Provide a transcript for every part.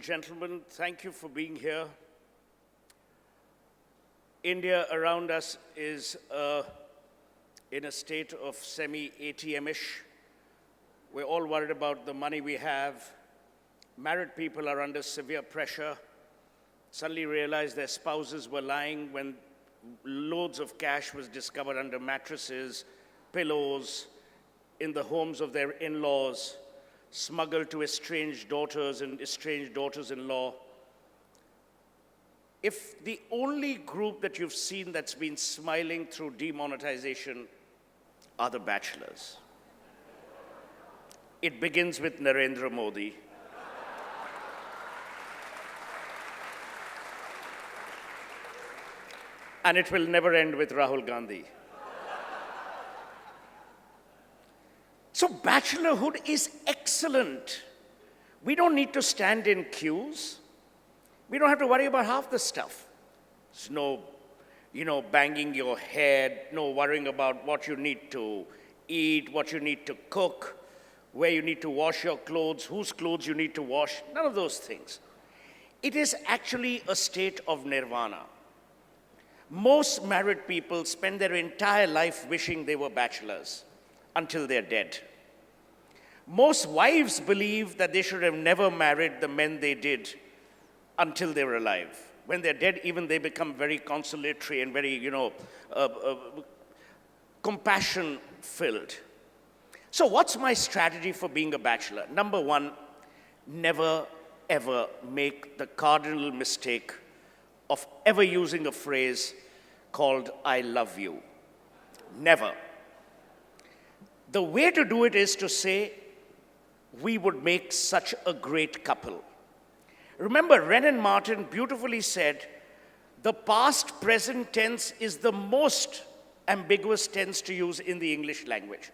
gentlemen, thank you for being here. India around us is in a state of semi-ATM-ish. We're all worried about the money we have. Married people are under severe pressure. Suddenly realize their spouses were lying when loads of cash was discovered under mattresses, pillows, in the homes of their in-laws, smuggled to estranged daughters and estranged daughters-in-law. If the only group that you've seen that's been smiling through demonetization are the bachelors. It begins with Narendra Modi. And it will never end with Rahul Gandhi. So bachelorhood is excellent. We don't need to stand in queues. We don't have to worry about half the stuff. There's no, banging your head, no worrying about what you need to eat, what you need to cook, where you need to wash your clothes, whose clothes you need to wash, none of those things. It is actually a state of nirvana. Most married people spend their entire life wishing they were bachelors until they're dead. Most wives believe that they should have never married the men they did until they were alive. When they're dead, even they become very consolatory and very, compassion-filled. So what's my strategy for being a bachelor? Number one, never, ever make the cardinal mistake of ever using a phrase called, "I love you." Never. The way to do it is to say, "We would make such a great couple." Remember, Renan Martin beautifully said, the past present tense is the most ambiguous tense to use in the English language.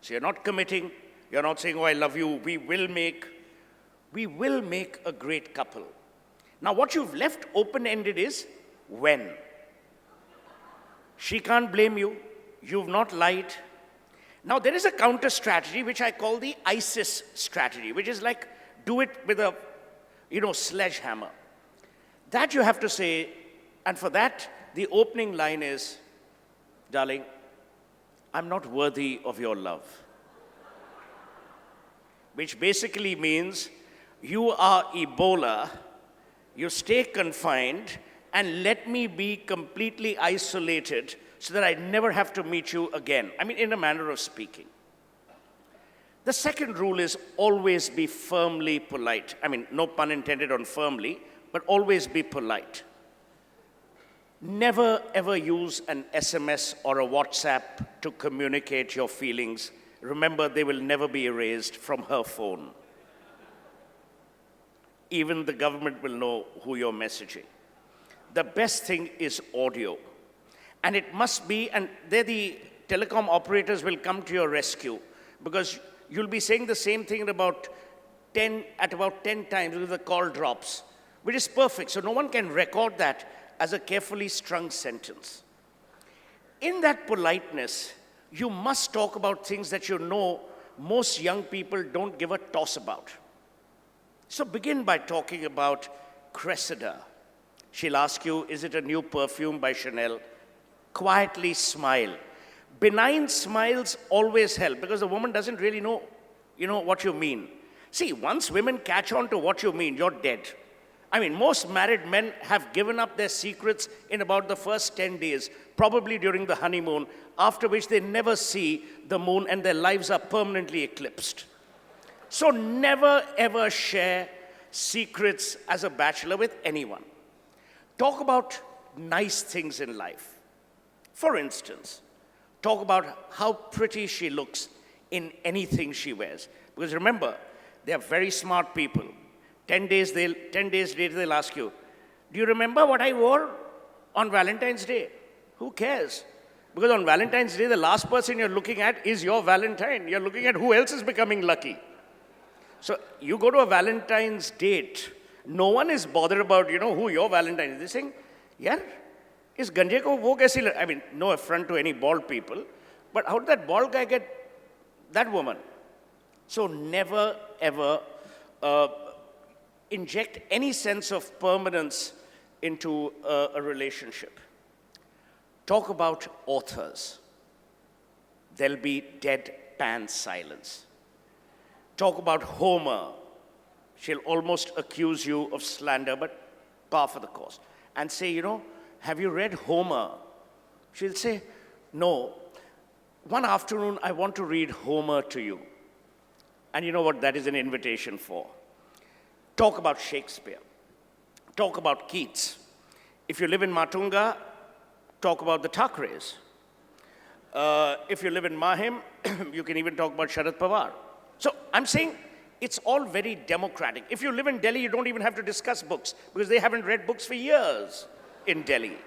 So you're not committing, you're not saying, "Oh, I love you," we will make a great couple. Now, what you've left open-ended is when. She can't blame you. You've not lied. Now, there is a counter strategy, which I call the ISIS strategy, which is like, do it with a, sledgehammer. That you have to say, and for that, the opening line is, "Darling, I'm not worthy of your love." Which basically means, you are Ebola, you stay confined, and let me be completely isolated so that I never have to meet you again. I mean, in a manner of speaking. The second rule is always be firmly polite. I mean, no pun intended on firmly, but always be polite. Never, ever use an SMS or a WhatsApp to communicate your feelings. Remember, they will never be erased from her phone. Even the government will know who you're messaging. The best thing is audio. And it must be, and there the telecom operators will come to your rescue, because you'll be saying the same thing at about 10 times when the call drops, which is perfect. So no one can record that as a carefully strung sentence. In that politeness, you must talk about things that you know most young people don't give a toss about. So begin by talking about Cressida. She'll ask you, "Is it a new perfume by Chanel?" Quietly smile. Benign smiles always help, because the woman doesn't really know, what you mean. See, once women catch on to what you mean, you're dead. I mean, most married men have given up their secrets in about the first 10 days, probably during the honeymoon, after which they never see the moon and their lives are permanently eclipsed. So never, ever share secrets as a bachelor with anyone. Talk about nice things in life. For instance, talk about how pretty she looks in anything she wears. Because remember, they are very smart people. 10 days later, they'll ask you, "Do you remember what I wore on Valentine's Day?" Who cares? Because on Valentine's Day, the last person you're looking at is your Valentine. You're looking at who else is becoming lucky. So you go to a Valentine's date, no one is bothered about, who your Valentine is. They're saying, "Yeah, is ganje ko wo kaisi I mean, no affront to any bald people, but how did that bald guy get that woman?" So never, ever inject any sense of permanence into a relationship. Talk about authors. There'll be deadpan silence. Talk about Homer. She'll almost accuse you of slander, but par for the course. And say, have you read Homer? She'll say, no. One afternoon, I want to read Homer to you. And you know what that is an invitation for? Talk about Shakespeare. Talk about Keats. If you live in Matunga, talk about the Thakres. If you live in Mahim, you can even talk about Sharad Pawar. So I'm saying it's all very democratic. If you live in Delhi, you don't even have to discuss books because they haven't read books for years in Delhi.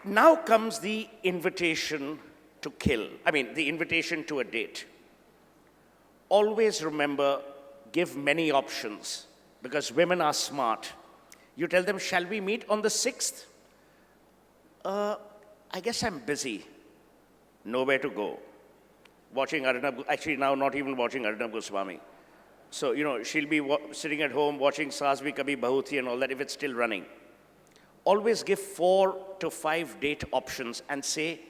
Now comes the invitation to kill. The invitation to a date. Always remember, give many options because women are smart. You tell them, shall we meet on the 6th? I guess I'm busy. Nowhere to go. Watching Arnab, actually now not even watching Arnab Goswami. So, she'll be sitting at home watching Saas Bhi Kabhi Bahu Thi and all that if it's still running. Always give 4 to 5 date options and say,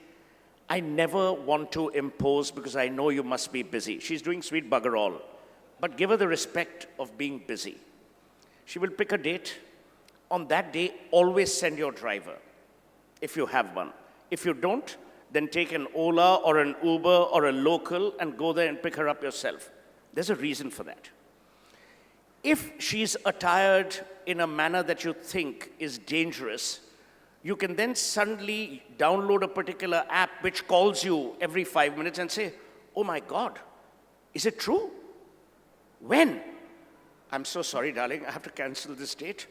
I never want to impose because I know you must be busy. She's doing sweet bugger all. But give her the respect of being busy. She will pick a date. On that day, always send your driver, if you have one. If you don't, then take an Ola or an Uber or a local and go there and pick her up yourself. There's a reason for that. If she's attired in a manner that you think is dangerous, you can then suddenly download a particular app which calls you every 5 minutes and say, oh my God, is it true? When? I'm so sorry, darling, I have to cancel this date.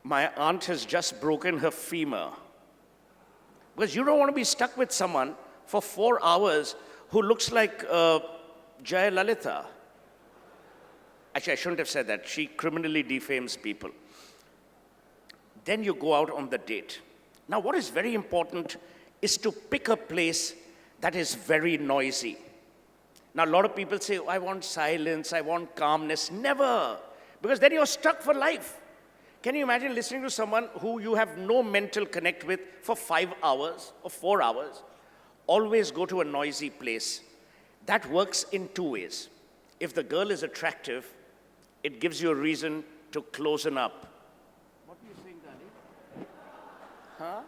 My aunt has just broken her femur. Because you don't want to be stuck with someone for 4 hours who looks like Jaya Lalita. Actually, I shouldn't have said that. She criminally defames people. Then you go out on the date. Now, what is very important is to pick a place that is very noisy. Now, a lot of people say, oh, I want silence, I want calmness. Never. Because then you're stuck for life. Can you imagine listening to someone who you have no mental connect with for 5 hours or 4 hours? Always go to a noisy place. That works in 2 ways. If the girl is attractive, it gives you a reason to closen up. What do you think, darling? Huh?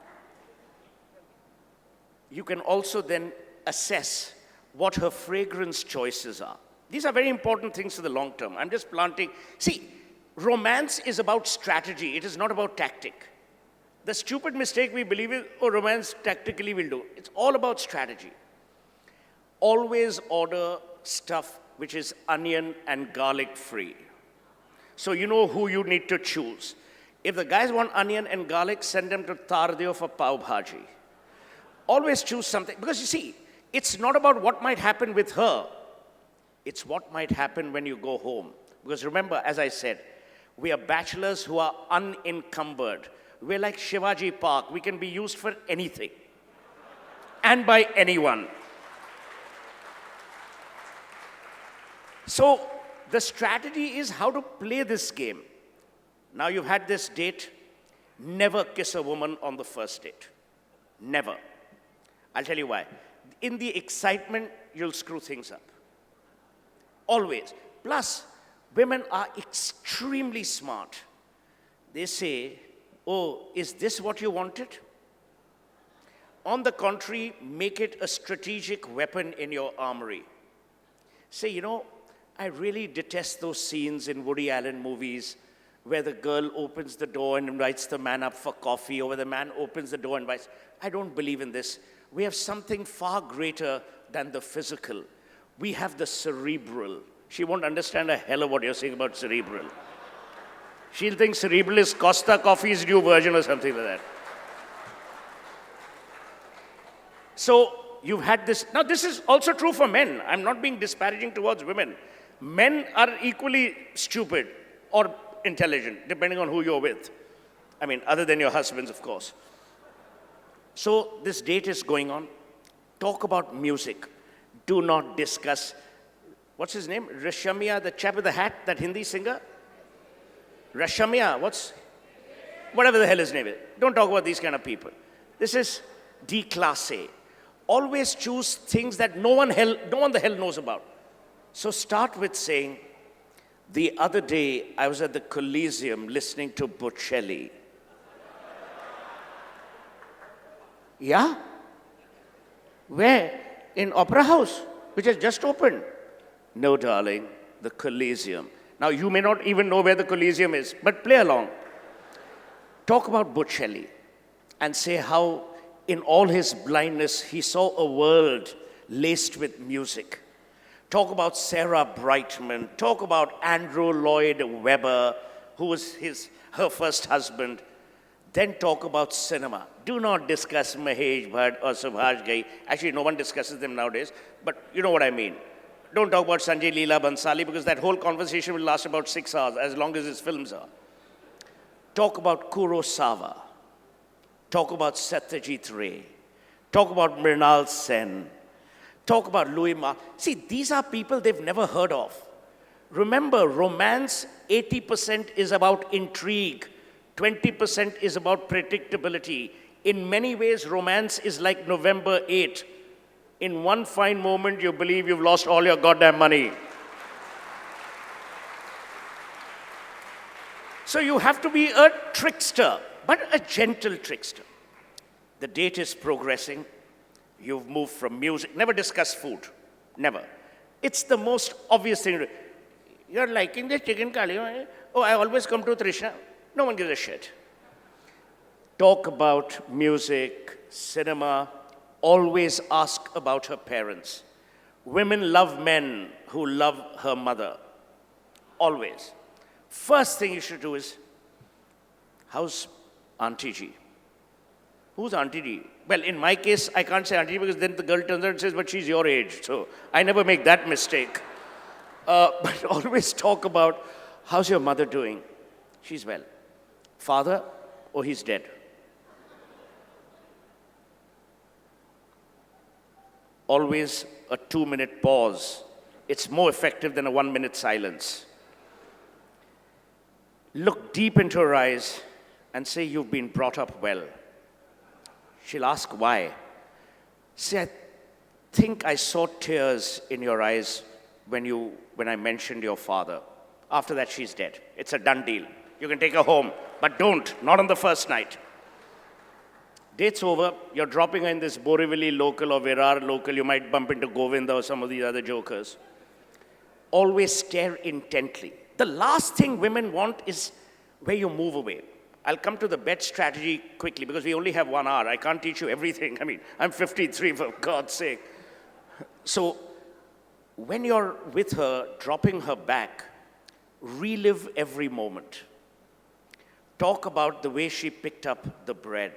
You can also then assess what her fragrance choices are. These are very important things for the long term. I'm just planting. See, romance is about strategy. It is not about tactic. The stupid mistake we believe is, oh, romance tactically will do. It's all about strategy. Always order stuff which is onion and garlic free. So you know who you need to choose. If the guys want onion and garlic, send them to Tardeo for pav bhaji. Always choose something. Because you see, it's not about what might happen with her. It's what might happen when you go home. Because remember, as I said, we are bachelors who are unencumbered. We're like Shivaji Park. We can be used for anything. And by anyone. So the strategy is how to play this game. Now you've had this date. Never kiss a woman on the first date. Never. I'll tell you why. In the excitement, you'll screw things up. Always. Plus, women are extremely smart. They say, oh, is this what you wanted? On the contrary, make it a strategic weapon in your armory. Say, I really detest those scenes in Woody Allen movies where the girl opens the door and invites the man up for coffee, or where the man opens the door and invites. I don't believe in this. We have something far greater than the physical. We have the cerebral. She won't understand a hell of what you're saying about cerebral. She'll think cerebral is Costa Coffee's new version or something like that. So you've had this. Now this is also true for men. I'm not being disparaging towards women. Men are equally stupid or intelligent, depending on who you're with. Other than your husbands, of course. So this date is going on. Talk about music. Do not discuss what's his name? Rashamia, the chap with the hat, that Hindi singer? Rashamia, whatever the hell his name is. Don't talk about these kind of people. This is declasse. Always choose things that no one the hell knows about. So start with saying, the other day I was at the Coliseum listening to Bocelli. Yeah? Where? In Opera House, which has just opened. No, darling, the Coliseum. Now, you may not even know where the Coliseum is, but play along. Talk about Bocelli and say how, in all his blindness, he saw a world laced with music. Talk about Sarah Brightman. Talk about Andrew Lloyd Webber, who was her first husband. Then talk about cinema. Do not discuss Mahesh Bhatt or Subhash Ghai. Actually, no one discusses them nowadays, but you know what I mean. Don't talk about Sanjay Leela Bhansali, because that whole conversation will last about 6 hours, as long as his films are. Talk about Kurosawa. Talk about Satyajit Ray. Talk about Mrinal Sen. Talk about Louis Mark. See, these are people they've never heard of. Remember, romance, 80% is about intrigue. 20% is about predictability. In many ways, romance is like November 8. In one fine moment, you believe you've lost all your goddamn money. So you have to be a trickster, but a gentle trickster. The date is progressing. You've moved from music. Never discuss food. Never. It's the most obvious thing. You're liking the chicken curry. Oh, I always come to Trishna. No one gives a shit. Talk about music, cinema. Always ask about her parents. Women love men who love her mother. Always. First thing you should do is, how's Auntie Ji? Who's Auntie Ji? Well, in my case, I can't say Auntie Ji because then the girl turns around and says, but she's your age. So I never make that mistake. But always talk about, how's your mother doing? She's well. Father? Oh, he's dead. Always a 2-minute pause. It's more effective than a 1-minute silence. Look deep into her eyes and say, you've been brought up well. She'll ask why. Say, I think I saw tears in your eyes when I mentioned your father. After that, she's dead. It's a done deal. You can take her home, but not on the first night. Date's over, you're dropping her in this Borivali local or Virar local, you might bump into Govinda or some of these other jokers. Always stare intently. The last thing women want is where you move away. I'll come to the bed strategy quickly because we only have 1 hour. I can't teach you everything. I mean, I'm 53 for God's sake. So when you're with her, dropping her back, relive every moment. Talk about the way she picked up the bread.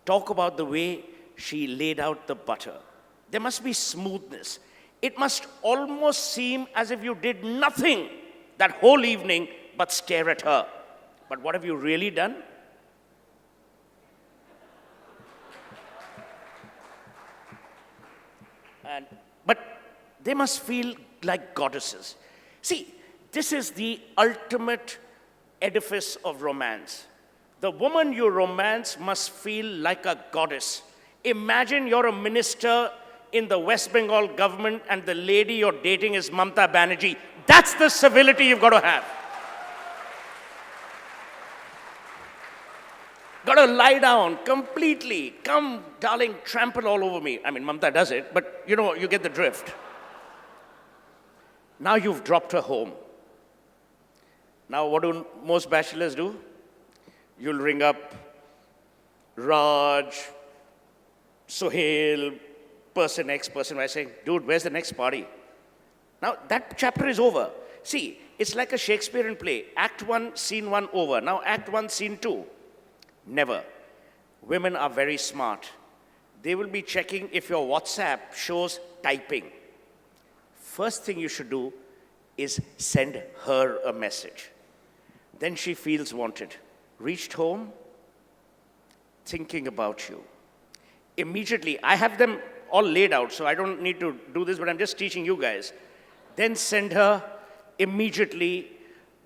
Talk about the way she laid out the butter. There must be smoothness. It must almost seem as if you did nothing that whole evening but stare at her. But what have you really done? But they must feel like goddesses. See, this is the ultimate edifice of romance. The woman you romance must feel like a goddess. Imagine you're a minister in the West Bengal government and the lady you're dating is Mamta Banerjee. That's the civility you've got to have. Got to lie down completely. Come, darling, trample all over me. I mean, Mamta does it, but you know, you get the drift. Now you've dropped her home. Now what do most bachelors do? You'll ring up Raj, Suhel, person X, person Y, saying, dude, where's the next party? Now that chapter is over. See, it's like a Shakespearean play. Act 1, scene 1 over. Now act 1, scene 2. Never. Women are very smart. They will be checking if your WhatsApp shows typing. First thing you should do is send her a message. Then she feels wanted. Reached home, thinking about you. Immediately, I have them all laid out, so I don't need to do this, but I'm just teaching you guys. Then send her immediately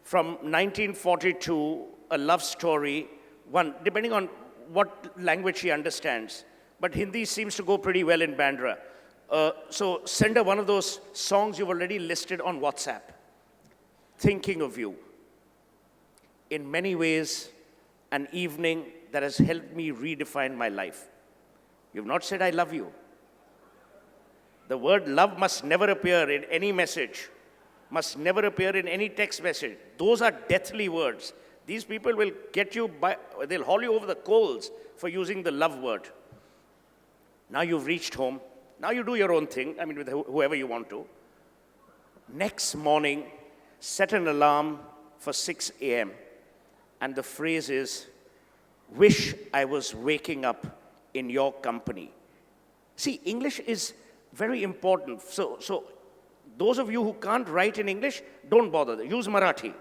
from 1942, a love story, one, depending on what language she understands. But Hindi seems to go pretty well in Bandra. So send her one of those songs you've already listed on WhatsApp. Thinking of you. In many ways, an evening that has helped me redefine my life. You've not said I love you. The word love must never appear in any message, must never appear in any text message. Those are deathly words. These people will get you by, they'll haul you over the coals for using the love word. Now you've reached home. Now you do your own thing, I mean, with whoever you want to. Next morning, set an alarm for 6 a.m. And the phrase is, wish I was waking up in your company. See, English is very important. So those of you who can't write in English, don't bother. Use Marathi.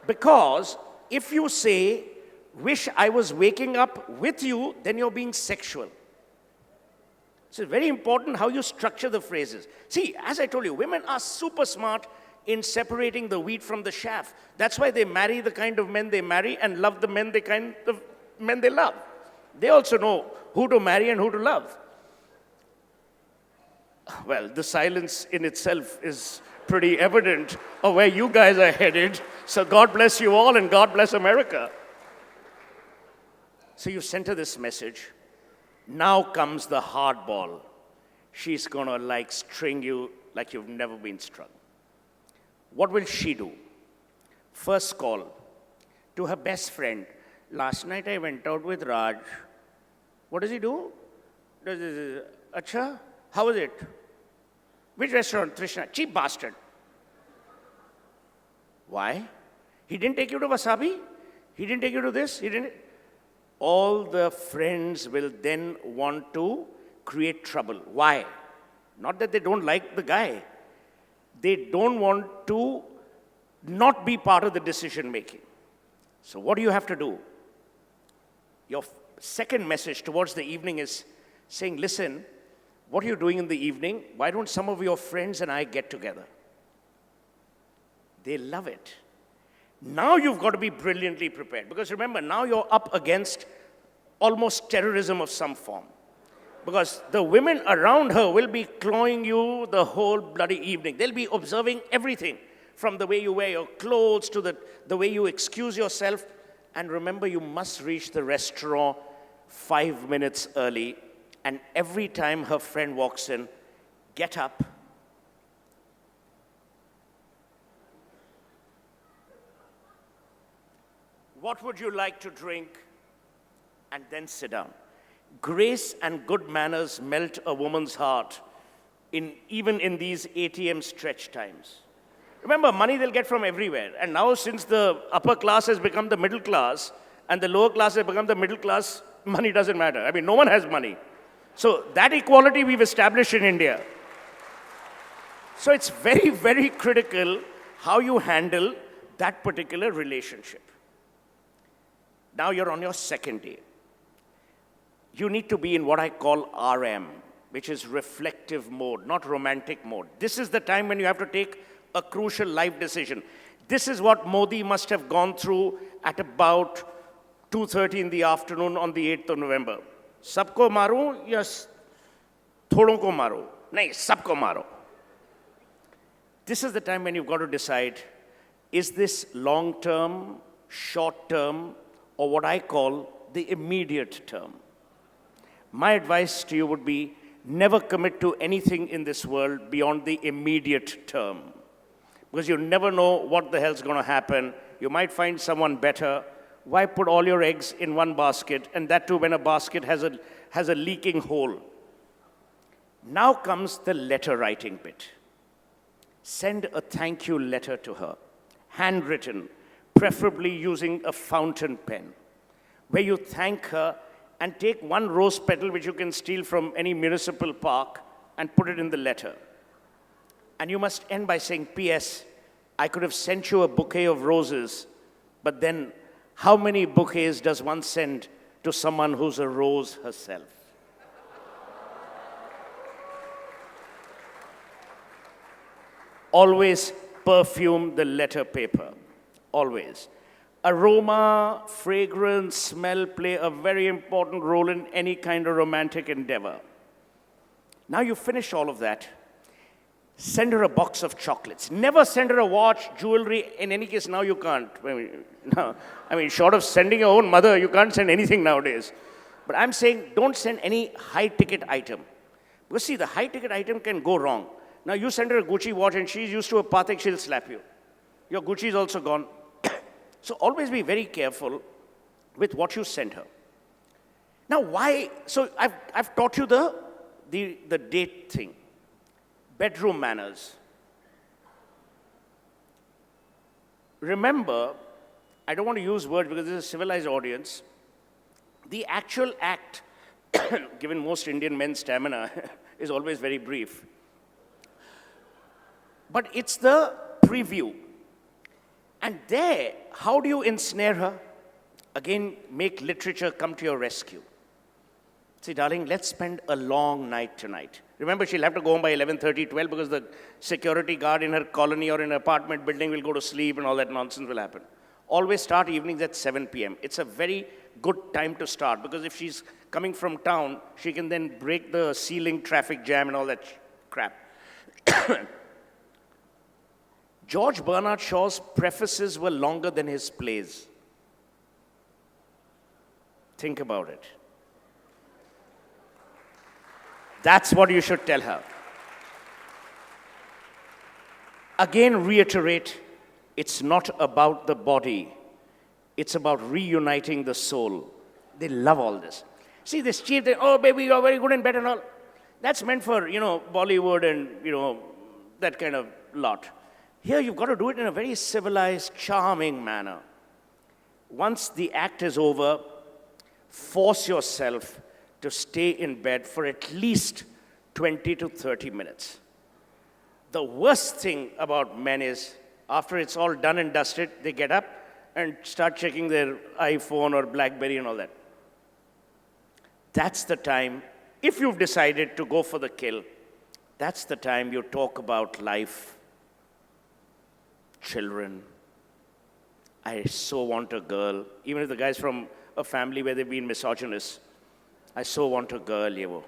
Because if you say, wish I was waking up with you, then you're being sexual. So it's very important how you structure the phrases. See, as I told you, women are super smart in separating the wheat from the chaff. That's why they marry the kind of men they marry and love the kind of men they love. They also know who to marry and who to love. Well, the silence in itself is pretty evident of where you guys are headed. So God bless you all and God bless America. So you sent her this message. Now comes the hardball. She's gonna like string you like you've never been strung. What will she do? First call to her best friend. Last night I went out with Raj. What does he do? Acha? How was it? Which restaurant? Trishna. Cheap bastard. Why? He didn't take you to Wasabi? He didn't take you to this? He didn't. All the friends will then want to create trouble. Why? Not that they don't like the guy. They don't want to not be part of the decision making. So what do you have to do? Your second message towards the evening is saying, listen, what are you doing in the evening? Why don't some of your friends and I get together? They love it. Now you've got to be brilliantly prepared. Because remember, now you're up against almost terrorism of some form. Because the women around her will be clawing you the whole bloody evening. They'll be observing everything, from the way you wear your clothes to the way you excuse yourself. And remember, you must reach the restaurant 5 minutes early. And every time her friend walks in, get up. What would you like to drink? And then sit down. Grace and good manners melt a woman's heart, even in these ATM stretch times. Remember, money they'll get from everywhere. And now since the upper class has become the middle class, and the lower class has become the middle class, money doesn't matter. I mean, no one has money. So that equality we've established in India. So it's very, very critical how you handle that particular relationship. Now you're on your second day. You need to be in what I call RM, which is reflective mode, not romantic mode. This is the time when you have to take a crucial life decision. This is what Modi must have gone through at about 2:30 in the afternoon on the 8th of November. Sabko maru, yes, thodon ko maru. Nahi, sabko maro. This is the time when you've got to decide, is this long-term, short-term, or what I call the immediate term? My advice to you would be, never commit to anything in this world beyond the immediate term. Because you never know what the hell's going to happen. You might find someone better. Why put all your eggs in one basket, and that too when a basket has a leaking hole? Now comes the letter writing bit. Send a thank you letter to her, handwritten, preferably using a fountain pen, where you thank her and take one rose petal which you can steal from any municipal park and put it in the letter. And you must end by saying, P.S., I could have sent you a bouquet of roses, but then how many bouquets does one send to someone who's a rose herself? always perfume the letter paper. Always. Aroma, fragrance, smell play a very important role in any kind of romantic endeavor. Now you finish all of that. Send her a box of chocolates. Never send her a watch, jewelry. In any case, now you can't. I mean, short of sending your own mother, you can't send anything nowadays. But I'm saying don't send any high-ticket item. Because see, the high-ticket item can go wrong. Now you send her a Gucci watch and she's used to a Patek, she'll slap you. Your Gucci is also gone. So always be very careful with what you send her. Now why? So I've taught you the date thing. Bedroom manners. Remember, I don't want to use words because this is a civilized audience. The actual act, given most Indian men's stamina, is always very brief. But it's the preview. And there, how do you ensnare her? Again, make literature come to your rescue. Say, darling, let's spend a long night tonight. Remember, she'll have to go home by 11:30, 12 because the security guard in her colony or in her apartment building will go to sleep and all that nonsense will happen. Always start evenings at 7 p.m. It's a very good time to start because if she's coming from town, she can then break the ceiling traffic jam and all that crap. George Bernard Shaw's prefaces were longer than his plays. Think about it. That's what you should tell her. Again, reiterate, it's not about the body. It's about reuniting the soul. They love all this. See, this cheap thing, oh, baby, you're very good in bed and all. That's meant for, Bollywood and, that kind of lot. Here, you've got to do it in a very civilized, charming manner. Once the act is over, force yourself to stay in bed for at least 20 to 30 minutes. The worst thing about men is, after it's all done and dusted, they get up and start checking their iPhone or BlackBerry and all that. That's the time, if you've decided to go for the kill, that's the time you talk about life, children. I so want a girl. Even if the guy's from a family where they've been misogynist, I so want a girl, Yevo.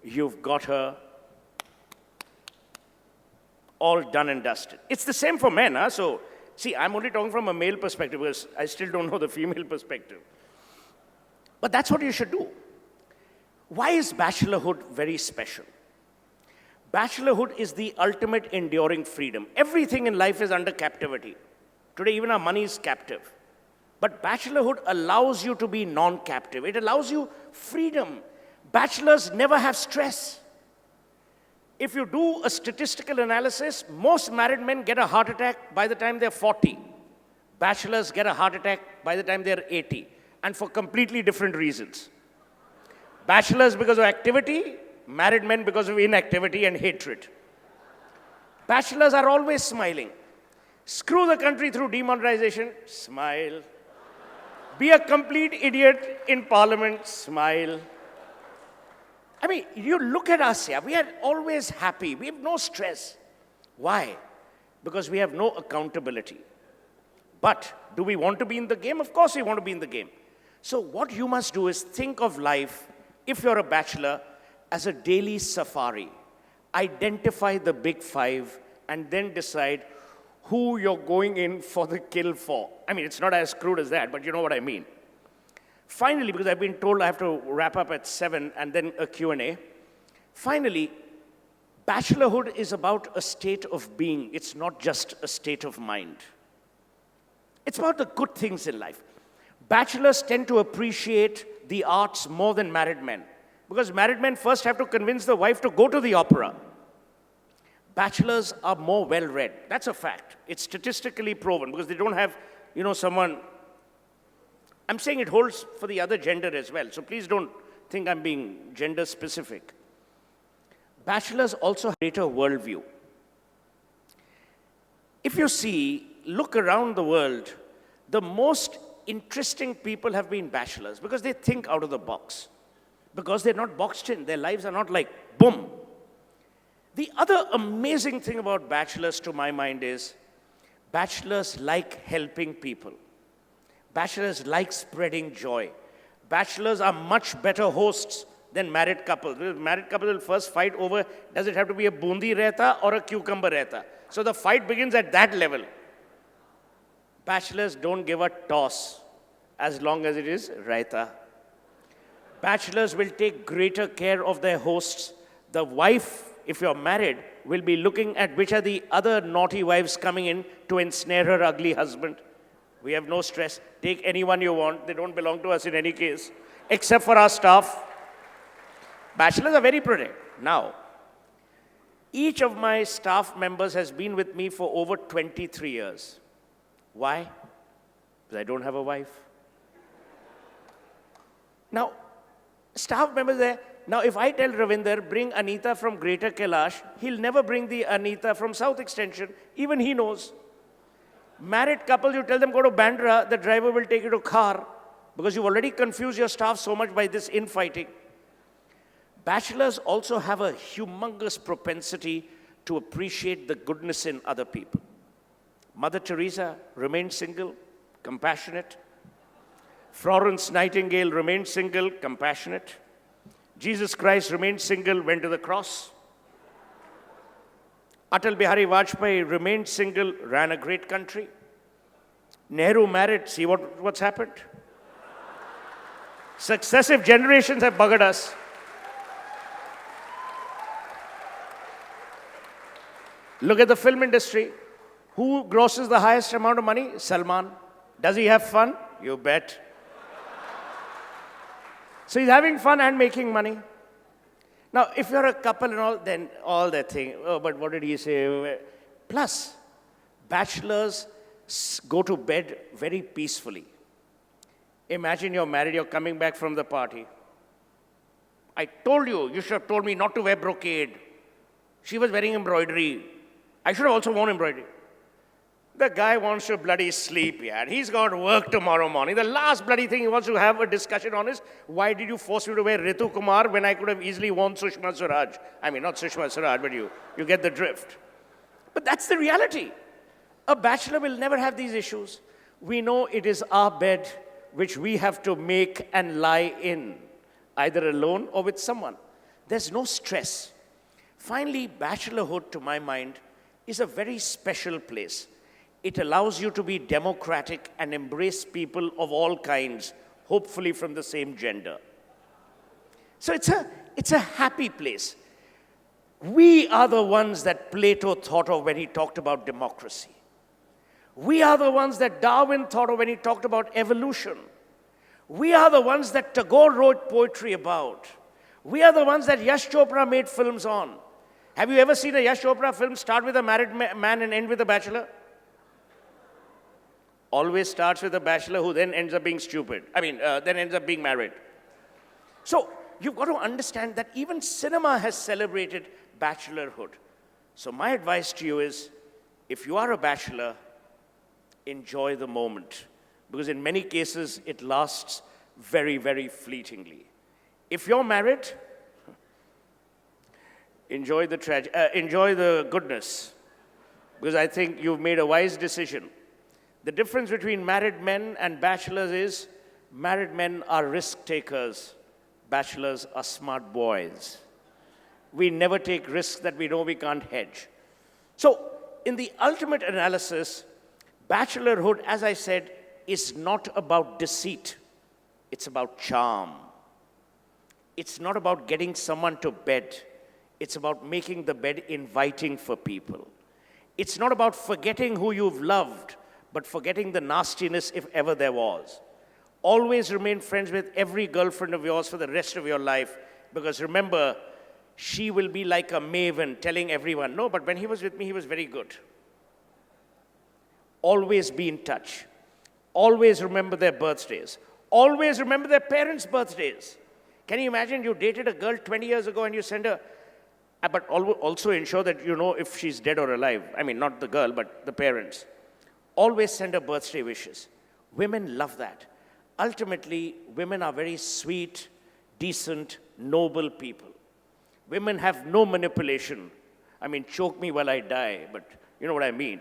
You've got her all done and dusted. It's the same for men, huh? So, see, I'm only talking from a male perspective because I still don't know the female perspective. But that's what you should do. Why is bachelorhood very special? Bachelorhood is the ultimate enduring freedom. Everything in life is under captivity. Today, even our money is captive. But bachelorhood allows you to be non-captive. It allows you freedom. Bachelors never have stress. If you do a statistical analysis, most married men get a heart attack by the time they're 40. Bachelors get a heart attack by the time they're 80, and for completely different reasons. Bachelors because of activity, married men because of inactivity and hatred. Bachelors are always smiling. Screw the country through demonetization, smile. Be a complete idiot in parliament, smile. I mean, you look at us here, we are always happy. We have no stress. Why? Because we have no accountability. But do we want to be in the game? Of course we want to be in the game. So what you must do is think of life, if you're a bachelor, as a daily safari. Identify the big five and then decide who you're going in for the kill for. I mean, it's not as crude as that, but you know what I mean. Finally, because I've been told I have to wrap up at 7 and then a Q&A. Finally, bachelorhood is about a state of being. It's not just a state of mind. It's about the good things in life. Bachelors tend to appreciate the arts more than married men. Because married men first have to convince the wife to go to the opera. Bachelors are more well-read. That's a fact. It's statistically proven because they don't have, someone. I'm saying it holds for the other gender as well. So please don't think I'm being gender specific. Bachelors also have a greater worldview. If you see, look around the world, the most interesting people have been bachelors because they think out of the box. Because they're not boxed in. Their lives are not like, boom. The other amazing thing about bachelors, to my mind, is bachelors like helping people. Bachelors like spreading joy. Bachelors are much better hosts than married couples. Married couple will first fight over, does it have to be a bundi raita or a cucumber raita? So the fight begins at that level. Bachelors don't give a toss as long as it is raita. Bachelors will take greater care of their hosts. The wife, if you're married, will be looking at which are the other naughty wives coming in to ensnare her ugly husband. We have no stress. Take anyone you want. They don't belong to us in any case, except for our staff. Bachelors are very prudent. Now, each of my staff members has been with me for over 23 years. Why? Because I don't have a wife. Now, staff members there. Now, if I tell Ravinder, bring Anita from Greater Kailash, he'll never bring the Anita from South Extension. Even he knows. Married couples, you tell them go to Bandra, the driver will take you to Khar, because you've already confused your staff so much by this infighting. Bachelors also have a humongous propensity to appreciate the goodness in other people. Mother Teresa remained single, compassionate. Florence Nightingale remained single, compassionate. Jesus Christ remained single, went to the cross. Atal Bihari Vajpayee remained single, ran a great country. Nehru married, see what's happened? Successive generations have buggered us. Look at the film industry. Who grosses the highest amount of money? Salman. Does he have fun? You bet. So he's having fun and making money. Now, if you're a couple and all, then all that thing, oh, but what did he say? Plus, bachelors go to bed very peacefully. Imagine you're married, you're coming back from the party. I told you, you should have told me not to wear brocade. She was wearing embroidery. I should have also worn embroidery. The guy wants to bloody sleep, yeah. He's got to work tomorrow morning. The last bloody thing he wants to have a discussion on is, why did you force me to wear Ritu Kumar when I could have easily worn Sushma Swaraj? I mean, not Sushma Swaraj, but you get the drift. But that's the reality. A bachelor will never have these issues. We know it is our bed which we have to make and lie in, either alone or with someone. There's no stress. Finally, bachelorhood, to my mind, is a very special place. It allows you to be democratic and embrace people of all kinds, hopefully from the same gender. So it's a happy place. We are the ones that Plato thought of when he talked about democracy. We are the ones that Darwin thought of when he talked about evolution. We are the ones that Tagore wrote poetry about. We are the ones that Yash Chopra made films on. Have you ever seen a Yash Chopra film start with a married man and end with a bachelor? Always starts with a bachelor who then ends up being stupid. Then ends up being married. So you've got to understand that even cinema has celebrated bachelorhood. So my advice to you is, if you are a bachelor, enjoy the moment. Because in many cases, it lasts very, very fleetingly. If you're married, enjoy the goodness. Because I think you've made a wise decision. The difference between married men and bachelors is, married men are risk takers, bachelors are smart boys. We never take risks that we know we can't hedge. So, in the ultimate analysis, bachelorhood, as I said, is not about deceit. It's about charm. It's not about getting someone to bed. It's about making the bed inviting for people. It's not about forgetting who you've loved, but forgetting the nastiness if ever there was. Always remain friends with every girlfriend of yours for the rest of your life, because remember, she will be like a maven telling everyone, no, but when he was with me, he was very good. Always be in touch. Always remember their birthdays. Always remember their parents' birthdays. Can you imagine you dated a girl 20 years ago and you send her, but also ensure that you know if she's dead or alive. I mean, not the girl, but the parents. Always send her birthday wishes. Women love that. Ultimately, women are very sweet, decent, noble people. Women have no manipulation. I mean, choke me while I die, but you know what I mean.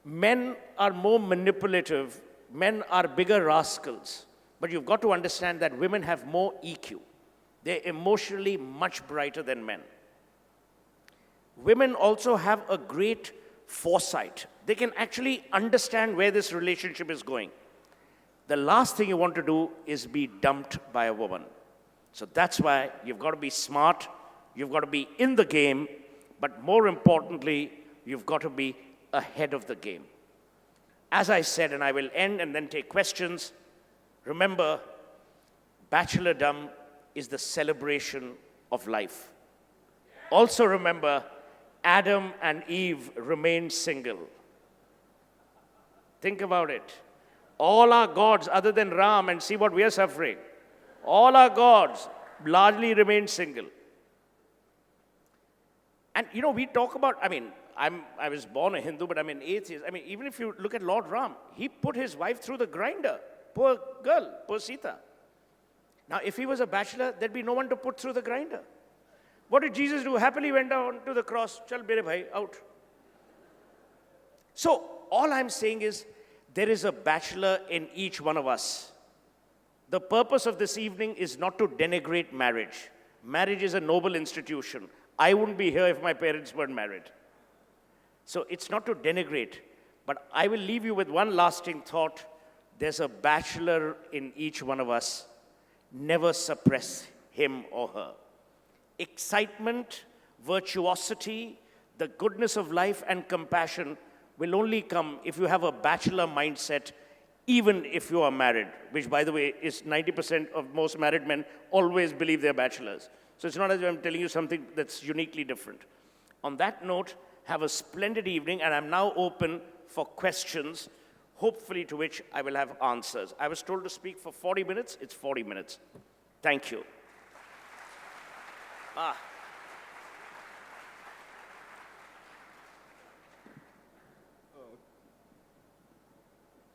Men are more manipulative, men are bigger rascals, but you've got to understand that women have more EQ. They're emotionally much brighter than men. Women also have a great foresight. They can actually understand where this relationship is going. The last thing you want to do is be dumped by a woman. So that's why you've got to be smart, you've got to be in the game, but more importantly, you've got to be ahead of the game. As I said, and I will end and then take questions, remember, bachelordom is the celebration of life. Also remember, Adam and Eve remained single. Think about it. All our gods other than Ram, and see what we are suffering. All our gods largely remained single. And you know, we talk about, I was born a Hindu, but I'm an atheist. I mean, even if you look at Lord Ram, he put his wife through the grinder. Poor girl, poor Sita. Now, if he was a bachelor, there'd be no one to put through the grinder. What did Jesus do? Happily went down to the cross. Chal mere bhai, out. So, all I'm saying is, there is a bachelor in each one of us. The purpose of this evening is not to denigrate marriage. Marriage is a noble institution. I wouldn't be here if my parents weren't married. So it's not to denigrate, but I will leave you with one lasting thought. There's a bachelor in each one of us. Never suppress him or her. Excitement, virtuosity, the goodness of life and compassion will only come if you have a bachelor mindset, even if you are married, which, by the way, is 90% of most married men always believe they're bachelors. So it's not as if I'm telling you something that's uniquely different. On that note, have a splendid evening, and I'm now open for questions, hopefully to which I will have answers. I was told to speak for 40 minutes. It's 40 minutes. Thank you.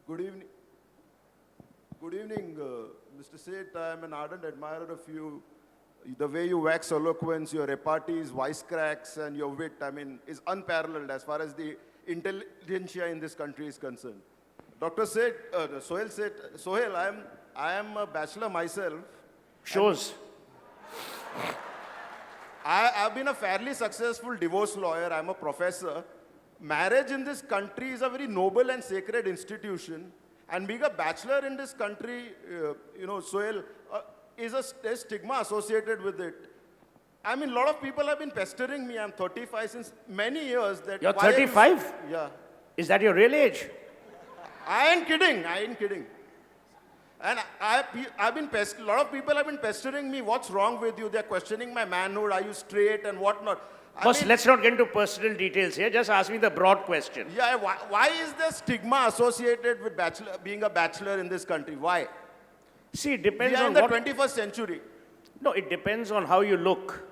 Good evening. Good evening, Mr. Seth. I am an ardent admirer of you. The way you wax eloquence, your repartees, wisecracks, and your wit, is unparalleled as far as the intelligentsia in this country is concerned. Dr. Seth, Suhel Seth, Suhel, I am a bachelor myself. Shows. I've been a fairly successful divorce lawyer. I'm a professor. Marriage in this country is a very noble and sacred institution. And being a bachelor in this country, Suhel, is a stigma associated with it. A lot of people have been pestering me. I'm 35 since many years. You're 35? Yeah. Is that your real age? I ain't kidding. And I've been a lot of people have been pestering me. What's wrong with you? They're questioning my manhood. Are you straight and whatnot? Boss, let's not get into personal details here. Just ask me the broad question. Yeah, why is there stigma associated with being a bachelor in this country? Why? See, it depends We are on in the what... 21st century. No, it depends on how you look.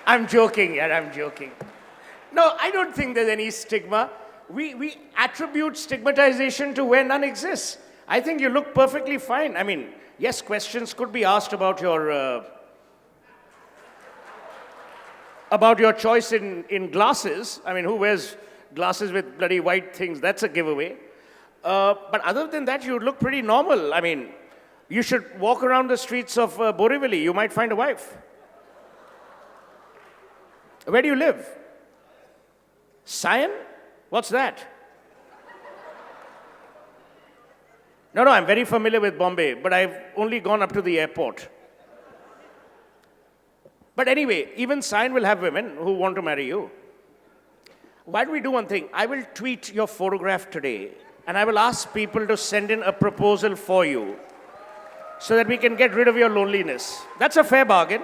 I'm joking. No, I don't think there's any stigma. We attribute stigmatization to where none exists. I think you look perfectly fine. Yes, questions could be asked about your choice in glasses. Who wears glasses with bloody white things? That's a giveaway. But other than that, you look pretty normal. You should walk around the streets of Borivali. You might find a wife. Where do you live? Sion? What's that? No, I'm very familiar with Bombay, but I've only gone up to the airport. But anyway, even Sion will have women who want to marry you. Why don't we do one thing? I will tweet your photograph today, and I will ask people to send in a proposal for you so that we can get rid of your loneliness. That's a fair bargain.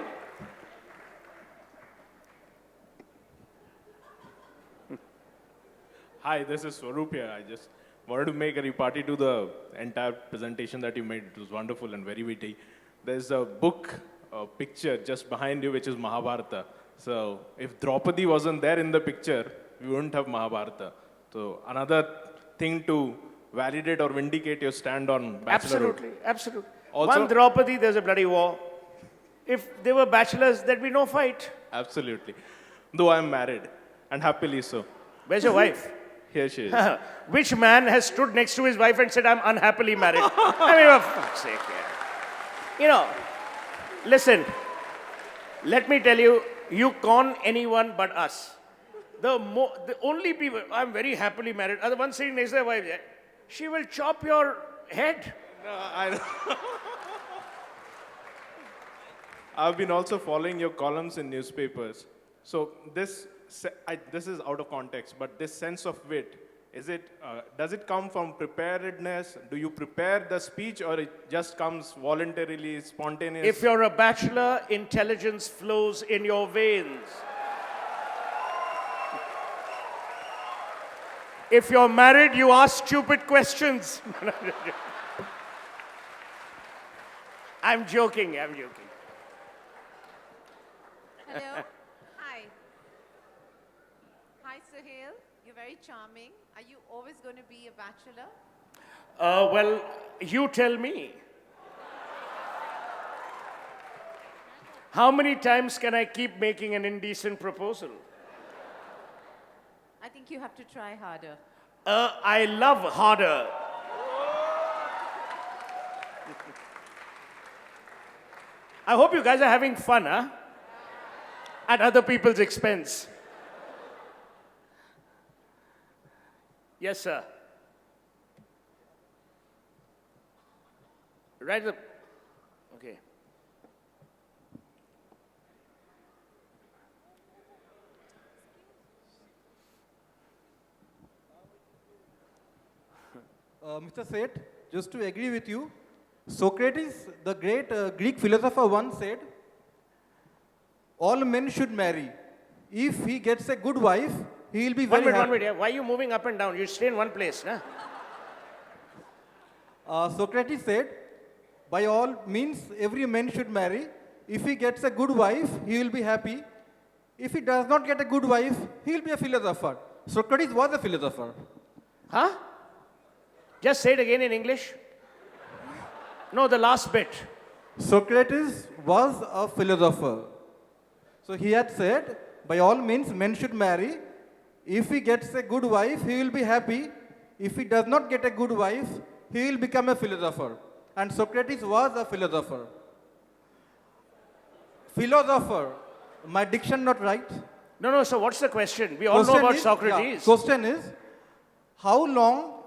Hi, this is Swaroop here. I just wanted to make a repartee to the entire presentation that you made. It was wonderful and very witty. There's a book, a picture just behind you, which is Mahabharata. So if Draupadi wasn't there in the picture, we wouldn't have Mahabharata. So another thing to validate or vindicate your stand on Bachelor. Absolutely. One Draupadi, there's a bloody war. If they were bachelors, there'd be no fight. Absolutely. Though I'm married, and happily so. Where's your wife? Here she is. Which man has stood next to his wife and said, I'm unhappily married? I mean, for fuck's sake, yeah. You know, listen, let me tell you, you con anyone but us. The only people, I'm very happily married, are the ones sitting next to their wife. Yeah, she will chop your head. No, I've been also following your columns in newspapers. So this is out of context, but this sense of wit, does it come from preparedness? Do you prepare the speech, or it just comes voluntarily, spontaneous? If you're a bachelor, intelligence flows in your veins. If you're married, you ask stupid questions. I'm joking. Hello. Hi. Hi, Suhel. You're very charming. Are you always going to be a bachelor? Well, you tell me. How many times can I keep making an indecent proposal? I think you have to try harder. I love harder. I hope you guys are having fun, huh? At other people's expense. Yes, sir. Right up. Okay. Mr. Seth, just to agree with you, Socrates, the great Greek philosopher, once said, all men should marry. If he gets a good wife, he will be very happy. One minute. Yeah. Why are you moving up and down? You stay in one place. Nah? Socrates said, by all means, every man should marry. If he gets a good wife, he will be happy. If he does not get a good wife, he will be a philosopher. Socrates was a philosopher. Huh? Just say it again in English. No, the last bit. Socrates was a philosopher. So he had said, by all means, men should marry. If he gets a good wife, he will be happy. If he does not get a good wife, he will become a philosopher. And Socrates was a philosopher. Philosopher. My diction not right? No, so what's the question? We all know about Socrates. Yeah, question is, how long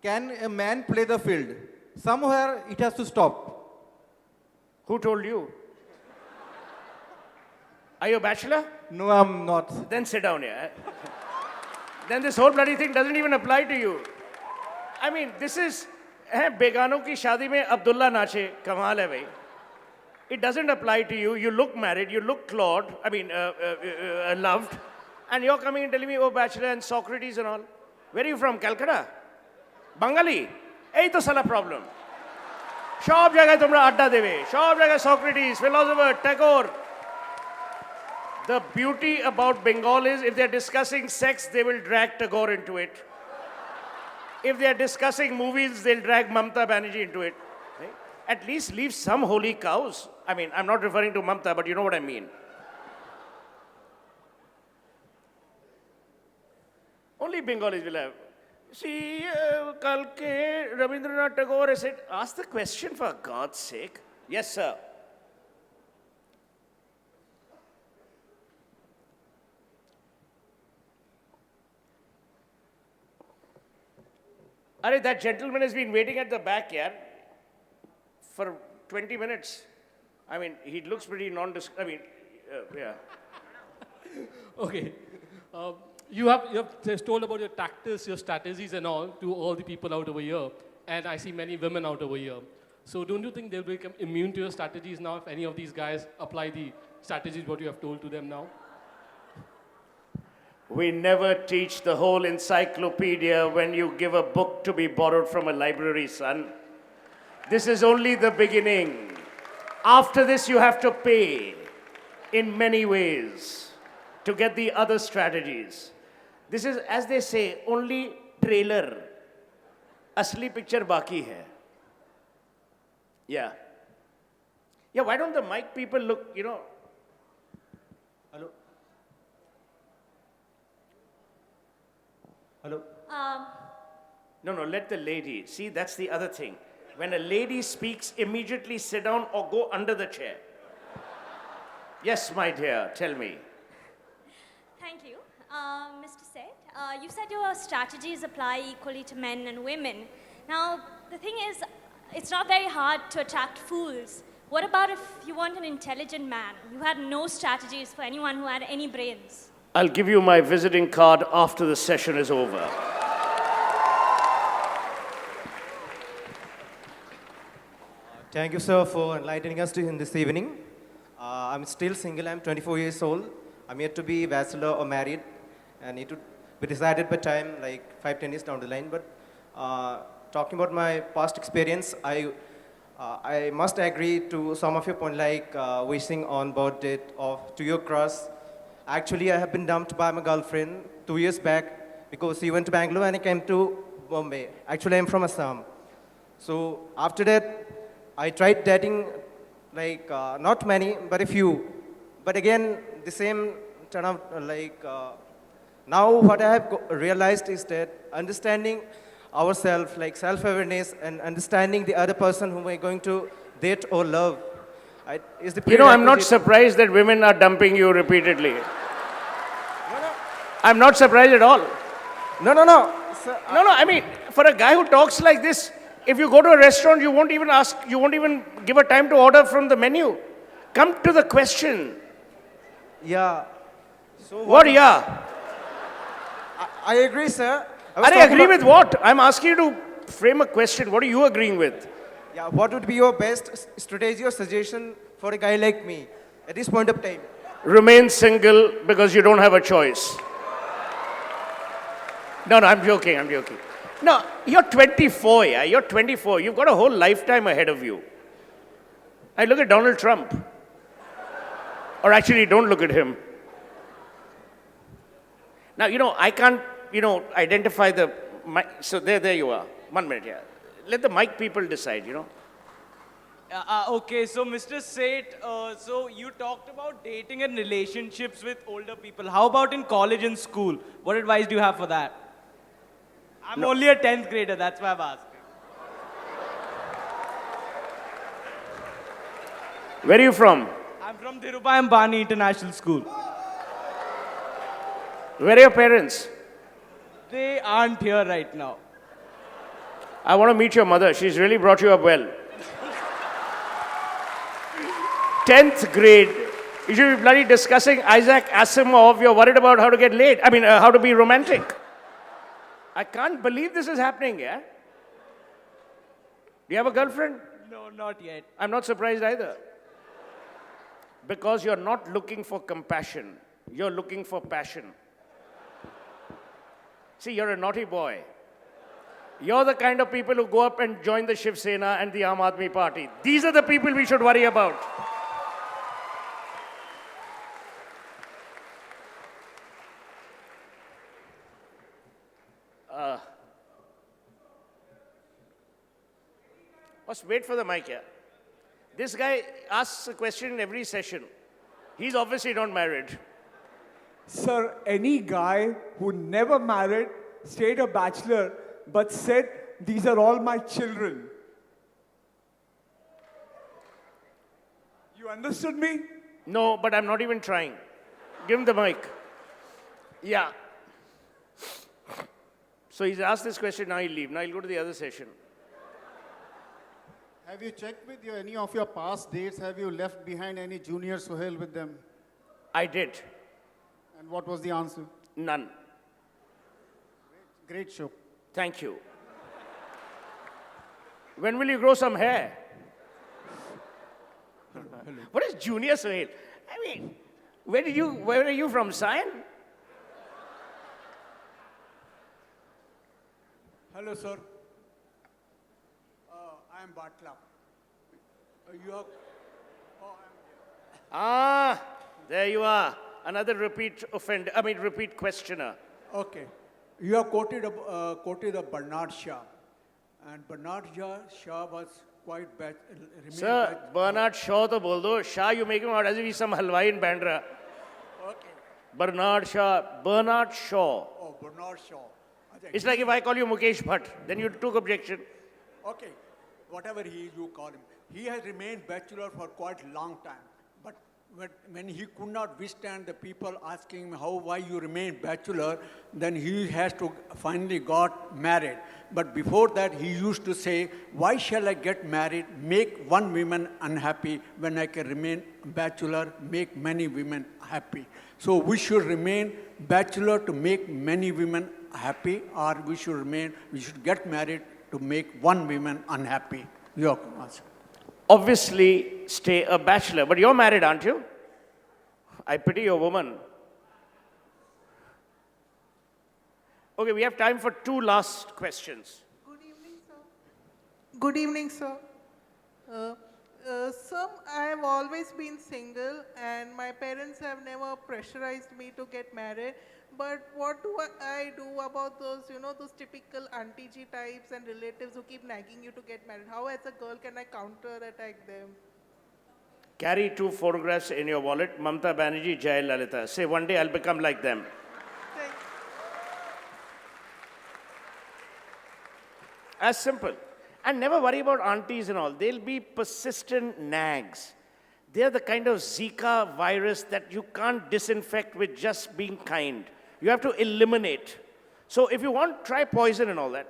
can a man play the field? Somewhere it has to stop. Who told you? Are you a bachelor? No, I'm not. Then sit down here. Then this whole bloody thing doesn't even apply to you. I mean, this is begano ki shadi mein Abdullah nache, kamal hai bhai. It doesn't apply to you. You look married, you look loved, and you're coming and telling me, oh, bachelor and Socrates and all. Where are you from? Calcutta? Bengali? Ei to sala problem. Shop jagah tumra adda debe. Shop jagah Socrates, philosopher, Tagore. The beauty about Bengal is if they're discussing sex, they will drag Tagore into it. If they're discussing movies, they'll drag Mamta Banerjee into it. Right? At least leave some holy cows. I mean, I'm not referring to Mamta, but you know what I mean. Only Bengalis will have. See, Kalke, Rabindranath Tagore said, ask the question for God's sake. Yes, sir. Arey, that gentleman has been waiting at the back, yeah, for 20 minutes. I mean, he looks pretty yeah. Okay. You have just told about your tactics, your strategies and all to all the people out over here. And I see many women out over here. So don't you think they'll become immune to your strategies now if any of these guys apply the strategies what you have told to them now? We never teach the whole encyclopedia when you give a book to be borrowed from a library, son. This is only the beginning. After this, you have to pay in many ways to get the other strategies. This is, as they say, only trailer. Asli picture baki hai. Yeah. Yeah, why don't the mic people look, you know? Hello. Hello. No, let the lady. See, that's the other thing. When a lady speaks, immediately sit down or go under the chair. Yes, my dear, tell me. Thank you. Mr. Seth, you said your strategies apply equally to men and women. Now, the thing is, it's not very hard to attract fools. What about if you want an intelligent man who had no strategies for anyone who had any brains? I'll give you my visiting card after the session is over. Thank you, sir, for enlightening us in this evening. I'm still single. I'm 24 years old. I'm yet to be bachelor or married, and need to be decided by time, like 5-10 years down the line. But talking about my past experience, I must agree to some of your point, like wishing on birthday of to your crush. Actually, I have been dumped by my girlfriend 2 years back because she went to Bangalore and I came to Bombay. Actually, I'm from Assam. So after that, I tried dating, like not many, but a few. But again, the same turn out now what I have realized is that understanding ourselves, like self-awareness and understanding the other person whom we're going to date or love, is the You know, I'm not prerequisite. surprised that women are dumping you repeatedly. I'm not surprised at all. No. Sir, No, I mean, for a guy who talks like this, if you go to a restaurant, you won't even give a time to order from the menu. Come to the question. yeah. So What, yeah? I agree, sir. was I talking agree about- with what? I'm asking you to frame a question. What are you agreeing with? Yeah, what would be your best strategy or suggestion for a guy like me at this point of time? Remain single because you don't have a choice. No, I'm joking. No, you're 24, yeah? You're 24. You've got a whole lifetime ahead of you. I look at Donald Trump. Or actually, don't look at him. Now, I can't, identify the mic. So there you are. 1 minute, yeah. Let the mic people decide, Okay, so Mr. Seth, so you talked about dating and relationships with older people. How about in college and school? What advice do you have for that? I'm only a 10th grader, that's why I'm asking. Where are you from? I'm from Dhirubhai Ambani International School. Where are your parents? They aren't here right now. I want to meet your mother. She's really brought you up well. 10th grade. You should be bloody discussing Isaac Asimov. You're worried about how to get laid. How to be romantic. I can't believe this is happening, yeah? Do you have a girlfriend? No, not yet. I'm not surprised either. Because you're not looking for compassion. You're looking for passion. See, you're a naughty boy. You're the kind of people who go up and join the Shiv Sena and the Aam Aadmi Party. These are the people we should worry about. Let's wait for the mic here. This guy asks a question in every session. He's obviously not married. Sir, any guy who never married, stayed a bachelor, but said, these are all my children. You understood me? No, but I'm not even trying. Give him the mic. Yeah. So he's asked this question, now he'll leave. Now he'll go to the other session. Have you checked with any of your past dates? Have you left behind any junior Suhel with them? I did. And what was the answer? None. Great show. Thank you. When will you grow some hair? What is junior Suhel? Where are you from, Sion? Hello, sir. I am Bachelor. You are... Ah, there you are. Another repeat questioner. Okay. You have quoted a Bernard Shaw. And Bernard Shaw was quite remain Sir, Bernard Shaw to bol do. Shah, you make him out as if he's some halwai in Bandra. Okay. Bernard Shaw. Oh, Bernard Shaw. It's like if I call you Mukesh Bhatt, then you took objection. Okay, whatever he is, you call him. He has remained bachelor for quite a long time. But when he could not withstand the people asking him why you remain bachelor, then he has to finally got married. But before that, he used to say, why shall I get married, make one woman unhappy when I can remain bachelor, make many women happy. So we should remain bachelor to make many women happy, or we should get married to make one woman unhappy. Your answer. Obviously, stay a bachelor. But you're married, aren't you? I pity your woman. Okay, we have time for 2 last questions. Good evening, sir. Good evening, sir. Sir, I have always been single and my parents have never pressurized me to get married. But what do I do about those, those typical auntie G types and relatives who keep nagging you to get married? How as a girl can I counter-attack them? Carry 2 photographs in your wallet. Mamta Banerjee, Jai Lalita. Say, one day I'll become like them. As simple. And never worry about aunties and all. They'll be persistent nags. They're the kind of Zika virus that you can't disinfect with just being kind. You have to eliminate. So if you want, try poison and all that.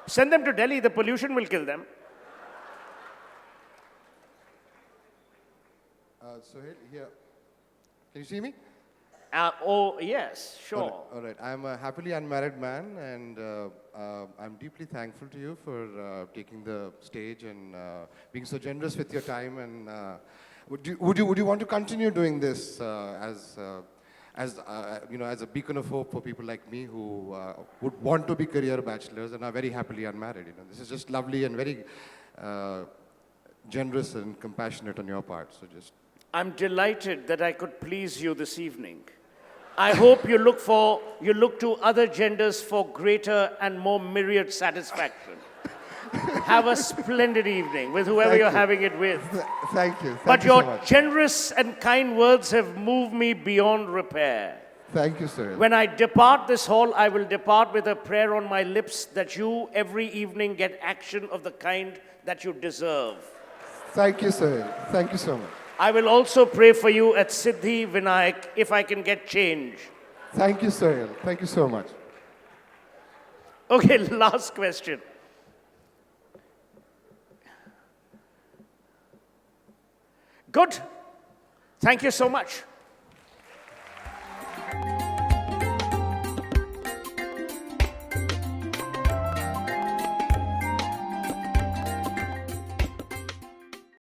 Send them to Delhi, the pollution will kill them. Suhel, here. Can you see me? Oh, yes, sure. All right. I'm a happily unmarried man, and I'm deeply thankful to you for taking the stage and being so generous with your time. And would you want to continue doing this as a beacon of hope for people like me who would want to be career bachelors and are very happily unmarried? This is just lovely and very generous and compassionate on your part. So just. I'm delighted that I could please you this evening. I hope you look to other genders for greater and more myriad satisfaction. Have a splendid evening with whoever you're having it with. Thank you. But your generous and kind words have moved me beyond repair. Thank you, sir. When I depart this hall, I will depart with a prayer on my lips that you every evening get action of the kind that you deserve. Thank you, sir. Thank you so much. I will also pray for you at Siddhi Vinayak if I can get change. Thank you, sir. Thank you so much. Okay, last question. Good. Thank you so much.